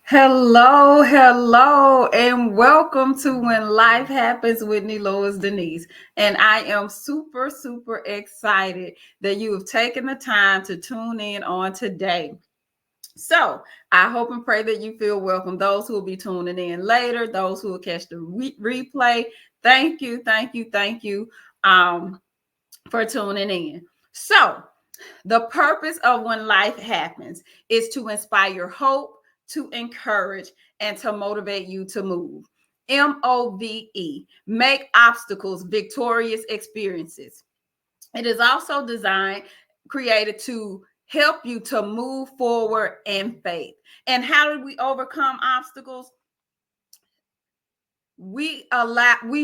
Hello, and welcome to When Life Happens with Neloise Denise. And I am super excited that you have taken the time to tune in on today. So I hope and pray that you feel welcome. Those who will be tuning in later, those who will catch the replay, thank you for tuning in. So the purpose of When Life Happens is to inspire hope, to encourage, and to motivate you to move. MOVE, make obstacles victorious experiences. It is also designed, created to help you to move forward in faith. And how do we overcome obstacles? We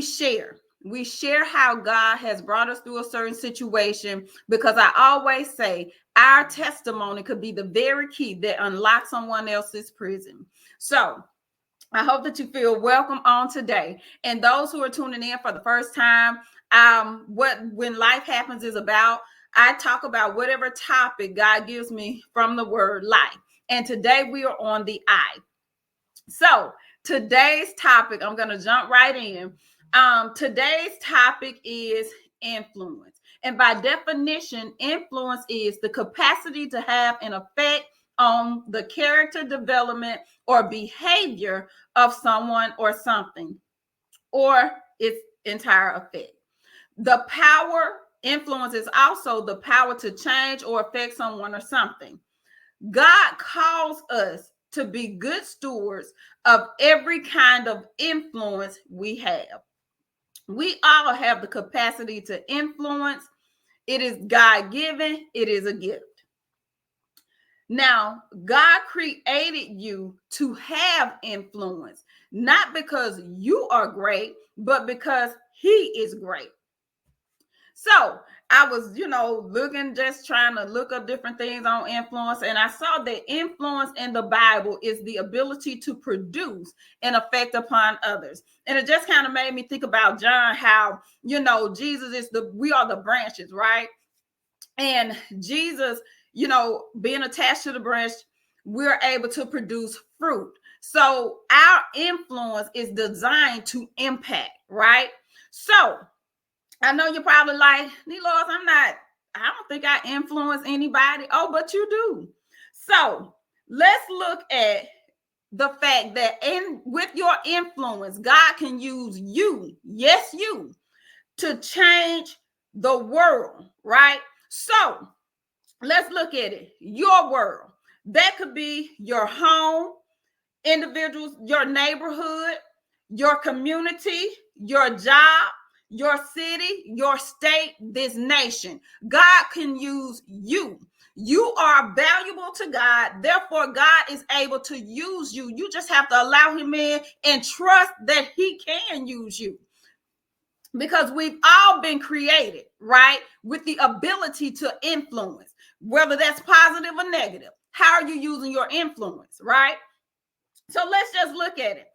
share how God has brought us through a certain situation, because I always say our testimony could be the very key that unlocks someone else's prison. So I hope that you feel welcome on today. And those who are tuning in for the first time, what When Life Happens is about. I talk about whatever topic God gives me from the word life. And today we are on the I. So today's topic, I'm going to jump right in. Today's topic is influence. And by definition, influence is the capacity to have an effect on the character development or behavior of someone or something, or its entire effect. The power, influence is also the power to change or affect someone or something. God calls us to be good stewards of every kind of influence we have. We all have the capacity to influence. It is God given, it is a gift. Now, God created you to have influence, not because you are great, but because He is great. So I was, looking, just trying to look up different things on influence. And I saw that influence in the Bible is the ability to produce an effect upon others. And it just kind of made me think about John, how, Jesus is we are the branches, right? And Jesus, being attached to the branch, we're able to produce fruit. So our influence is designed to impact, right? So I know you're probably like, Neloise, I don't think I influence anybody. Oh, but you do. So let's look at the fact that with your influence, God can use you, yes, you, to change the world, right? So let's look at it. Your world. That could be your home, individuals, your neighborhood, your community, your job, your city, your state, this nation. God can use you. You are valuable to God. Therefore, God is able to use you. You just have to allow Him in and trust that He can use you. Because we've all been created, right, with the ability to influence, whether that's positive or negative. How are you using your influence, right? So let's just look at it.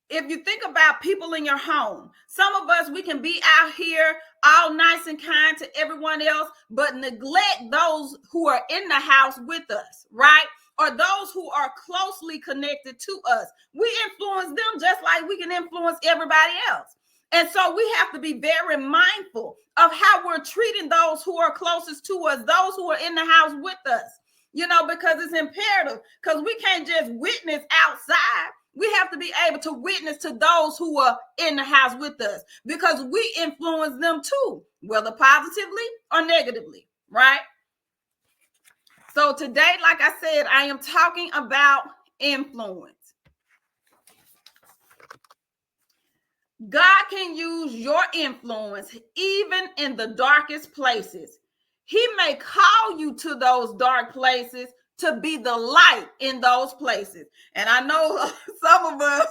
If you think about people in your home, some of us, we can be out here all nice and kind to everyone else, but neglect those who are in the house with us, right? Or those who are closely connected to us. We influence them just like we can influence everybody else. And so we have to be very mindful of how we're treating those who are closest to us, those who are in the house with us, because it's imperative, because we can't just witness outside. We have to be able to witness to those who are in the house with us, because we influence them too, whether positively or negatively, right? So today, like I said, I am talking about influence. God can use your influence even in the darkest places. He may call you to those dark places to be the light in those places. And I know some of us,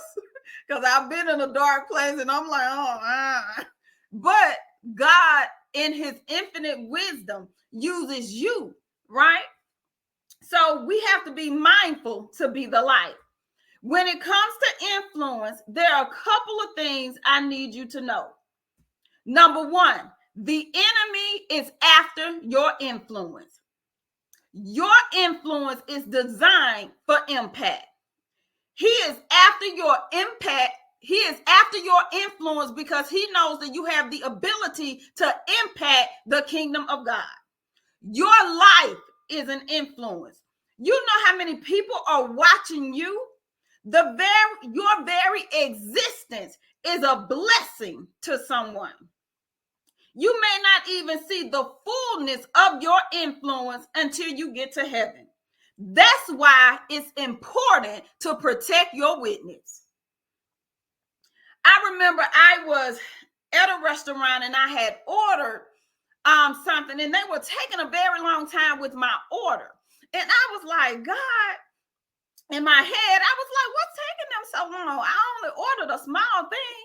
because I've been in a dark place and I'm like, but God, in His infinite wisdom, uses you, right? So we have to be mindful to be the light. When it comes to influence, there are a couple of things I need you to know. Number one, the enemy is after your influence. Your influence is designed for impact. He is after your impact. He is after your influence because he knows that you have the ability to impact the kingdom of God. Your life is an influence. You know how many people are watching you? Your very existence is a blessing to someone. You may not even see the fullness of your influence until you get to heaven. That's why it's important to protect your witness. I remember I was at a restaurant and I had ordered something, and they were taking a very long time with my order. And I was like, God, in my head, I was like, what's taking them so long? I only ordered a small thing.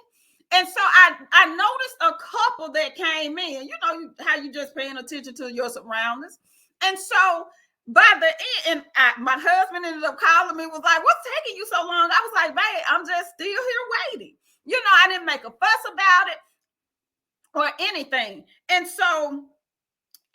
And so I noticed a couple that came in. You know how you just paying attention to your surroundings. And so by the end, my husband ended up calling me, was like, what's taking you so long? I was like, babe, I'm just still here waiting. You know, I didn't make a fuss about it or anything. And so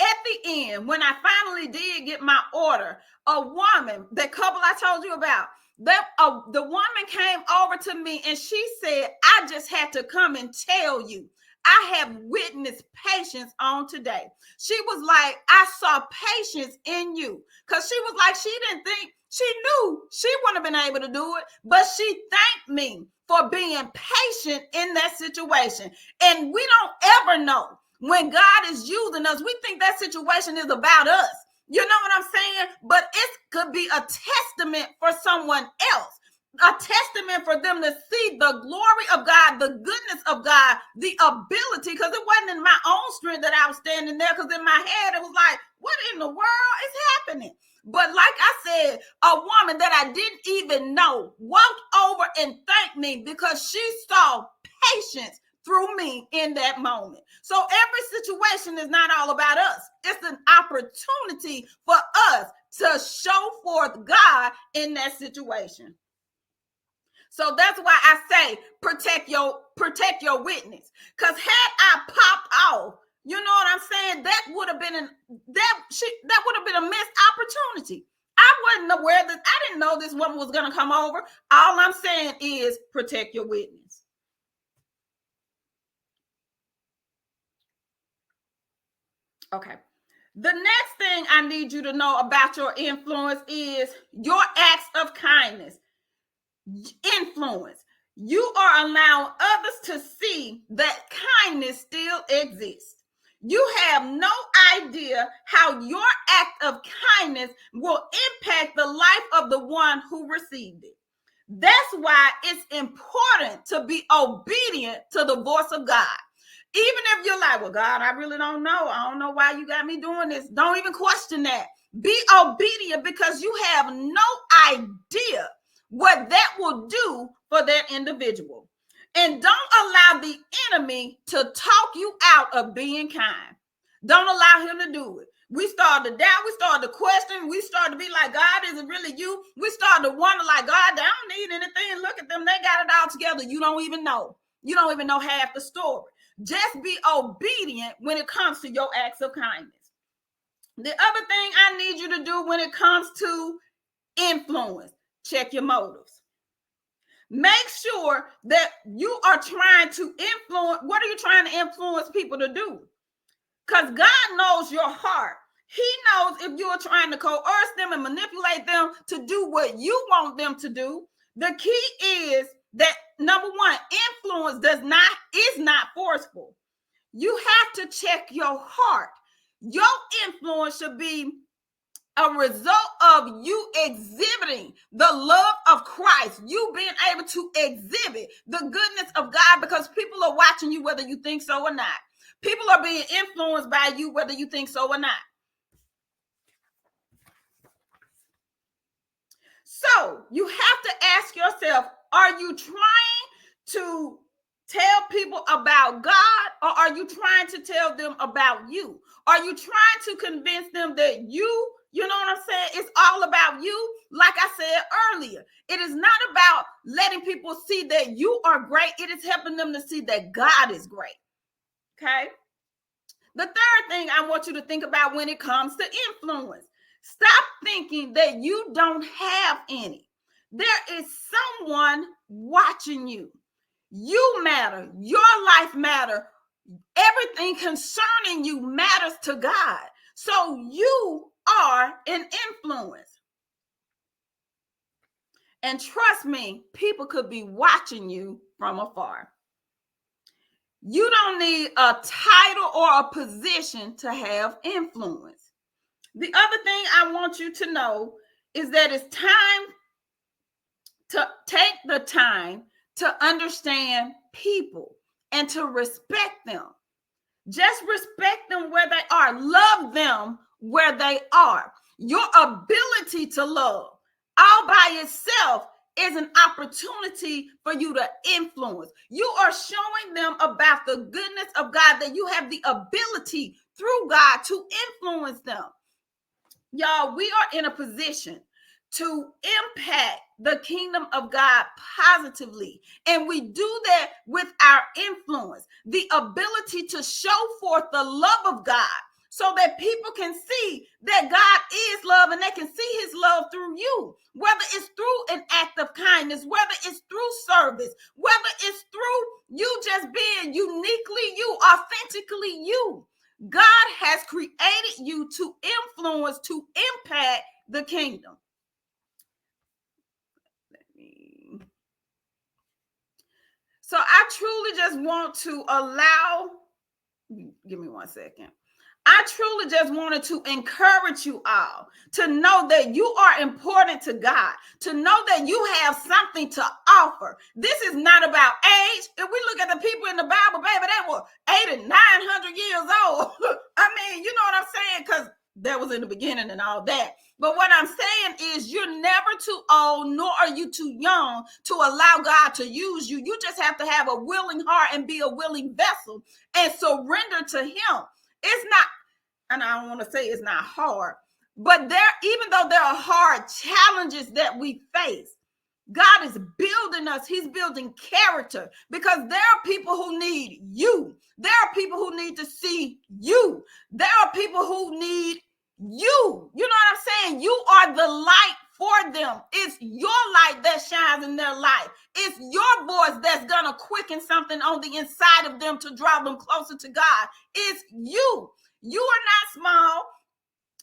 at the end, when I finally did get my order, a woman, the couple I told you about, the woman came over to me and she said, I just had to come and tell you, I have witnessed patience on today. She was like, I saw patience in you. Because she was like, she didn't think, she knew she wouldn't have been able to do it, but she thanked me for being patient in that situation. And we don't ever know when God is using us. We think that situation is about us. You know what I'm saying? But it could be a testament for someone else, a testament for them to see the glory of God, the goodness of God, the ability, because it wasn't in my own strength that I was standing there, because in my head, it was like, what in the world is happening? But like I said, a woman that I didn't even know walked over and thanked me because she saw patience through me in that moment. So every situation is not all about us. It's an opportunity for us to show forth God in that situation. So that's why I say protect your witness. Because had I popped off, you know what I'm saying, that would have been that would have been a missed opportunity. I wasn't aware that, I didn't know this woman was going to come over. All I'm saying is protect your witness. Okay. The next thing I need you to know about your influence is your acts of kindness. Influence. You are allowing others to see that kindness still exists. You have no idea how your act of kindness will impact the life of the one who received it. That's why it's important to be obedient to the voice of God. Even if you're like, well, God, I really don't know. I don't know why you got me doing this. Don't even question that. Be obedient, because you have no idea what that will do for that individual. And don't allow the enemy to talk you out of being kind. Don't allow him to do it. We start to doubt, we start to question, we start to be like, God, is it really you? We start to wonder like, God, they don't need anything. Look at them, they got it all together. You don't even know. You don't even know half the story. Just be obedient when it comes to your acts of kindness. The other thing I need you to do when it comes to influence, check your motives. Make sure that you are trying to influence. What are you trying to influence people to do? Because God knows your heart. He knows if you are trying to coerce them and manipulate them to do what you want them to do. The key is that, number one, influence is not forceful. You have to check your heart. Your influence should be a result of you exhibiting the love of Christ, you being able to exhibit the goodness of God, because people are watching you whether you think so or not. People are being influenced by you whether you think so or not. So you have to ask yourself, are you trying to tell people about God, or are you trying to tell them about you? Are you trying to convince them that you know what I'm saying, it's all about you? Like I said earlier, it is not about letting people see that you are great. It is helping them to see that God is great. Okay. The third thing I want you to think about when it comes to influence, stop thinking that you don't have any. There is someone watching you. You matter. Your life matters. Everything concerning you matters to God. So you are an influence. And trust me, people could be watching you from afar. You don't need a title or a position to have influence. The other thing I want you to know is that it's time to take the time to understand people and to respect them. Just respect them where they are. Love them where they are. Your ability to love all by itself is an opportunity for you to influence. You are showing them about the goodness of God, that you have the ability through God to influence them. Y'all, we are in a position to impact the kingdom of God positively. And we do that with our influence, the ability to show forth the love of God so that people can see that God is love and they can see his love through you, whether it's through an act of kindness, whether it's through service, whether it's through you just being uniquely you, authentically you. God has created you to influence, to impact the kingdom. So I truly just want to give me 1 second. I truly just wanted to encourage you all to know that you are important to God, to know that you have something to offer. This is not about age. If we look at the people in the Bible, baby, they were 800 and 900 years old. I mean, you know what I'm saying? Because that was in the beginning and all that. But what I'm saying is you're never too old, nor are you too young to allow God to use you. You just have to have a willing heart and be a willing vessel and surrender to him. It's not, and I don't want to say it's not hard, but even though there are hard challenges that we face, God is building us. He's building character, because there are people who need you. There are people who need to see you. There are people who need you. You know what I'm saying? You are the light for them. It's your light that shines in their life. It's your voice that's going to quicken something on the inside of them to draw them closer to God. It's you. You are not small.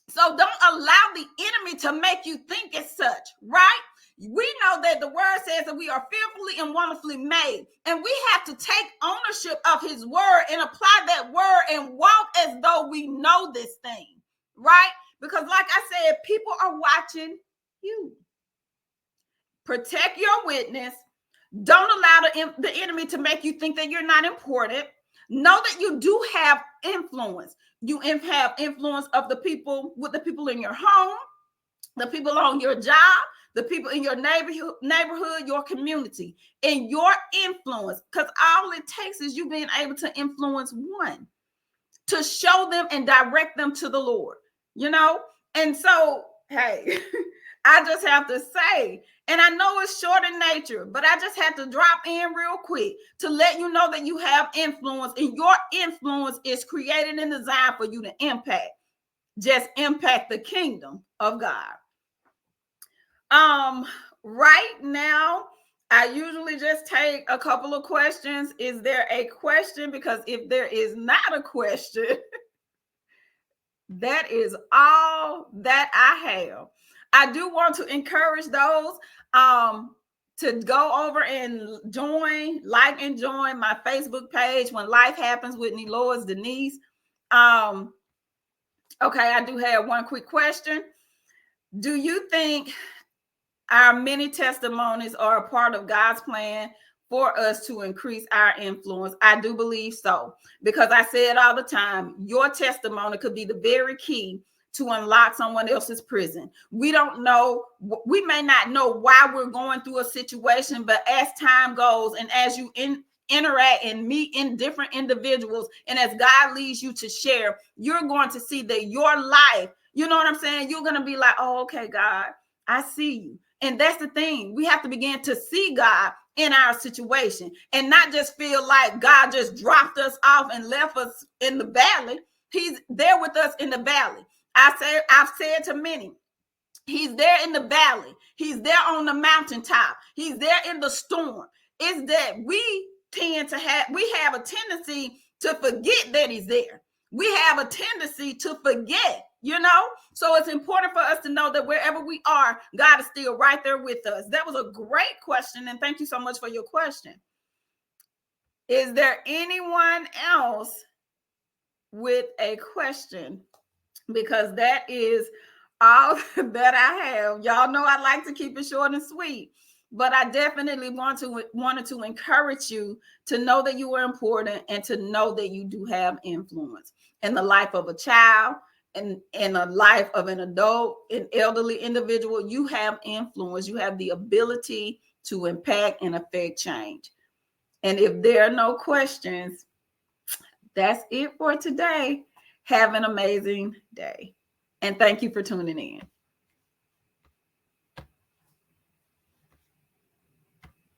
So don't allow the enemy to make you think it's such, right? We know that the word says that we are fearfully and wonderfully made, and we have to take ownership of his word and apply that word and walk as though we know this thing, right? Because like I said, people are watching you. Protect your witness. Don't allow the enemy to make you think that you're not important. Know that you do have influence. You have influence of the people, with the people in your home, the people on your job, the people in your neighborhood, your community, and your influence. Because all it takes is you being able to influence one, to show them and direct them to the Lord, you know? And so, hey, I just have to say, and I know it's short in nature, but I just have to drop in real quick to let you know that you have influence, and your influence is created and designed for you to impact. Just impact the kingdom of God. Right now, I usually just take a couple of questions. Is there a question? Because if there is not a question, that is all that I have. I do want to encourage those to go over and like and join my Facebook page, When Life Happens with Neloise Denise. Okay, I do have one quick question. Do you think our many testimonies are a part of God's plan for us to increase our influence? I do believe so, because I say it all the time. Your testimony could be the very key to unlock someone else's prison. We don't know. We may not know why we're going through a situation, but as time goes and as you interact and meet in different individuals, and as God leads you to share, you're going to see that your life, you know what I'm saying? You're going to be like, oh, okay, God, I see you. And that's the thing. We have to begin to see God in our situation and not just feel like God just dropped us off and left us in the valley. He's there with us in the valley. I've said to many, he's there in the valley. He's there on the mountaintop. He's there in the storm. It's that we have a tendency to forget that he's there. We have a tendency to forget, So it's important for us to know that wherever we are, God is still right there with us. That was a great question, and thank you so much for your question. Is there anyone else with a question? Because that is all that I have. Y'all know I like to keep it short and sweet, but I definitely wanted to encourage you to know that you are important and to know that you do have influence in the life of a child and in the life of an adult, an elderly individual. You have influence. You have the ability to impact and affect change. And if there are no questions, that's it for today. Have an amazing day. And thank you for tuning in.